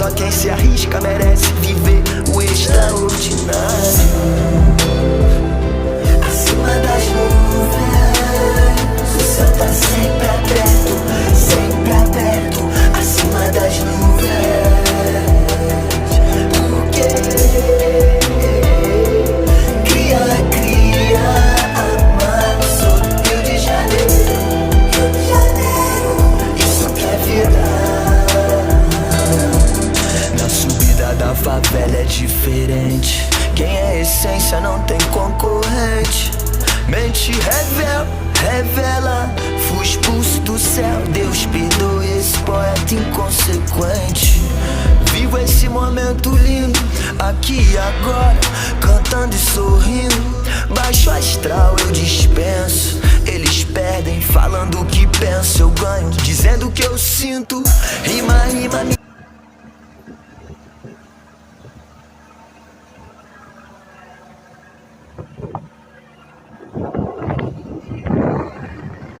Só quem se arrisca merece viver o extraordinário. Acima das nuvens, o céu tá sempre aberto, sempre aberto. Acima das nuvens, porque cria, amado, sou Rio de Janeiro, isso que é vida. Na subida da favela é diferente. Quem é essência não tem concorrente. Mente revela, fui expulso do céu. Deus perdoe esse poeta inconsequente. Vivo esse momento lindo, aqui e agora, cantando e sorrindo. Baixo astral eu dispenso, eles perdem falando o que penso. Eu ganho dizendo o que eu sinto. Rima me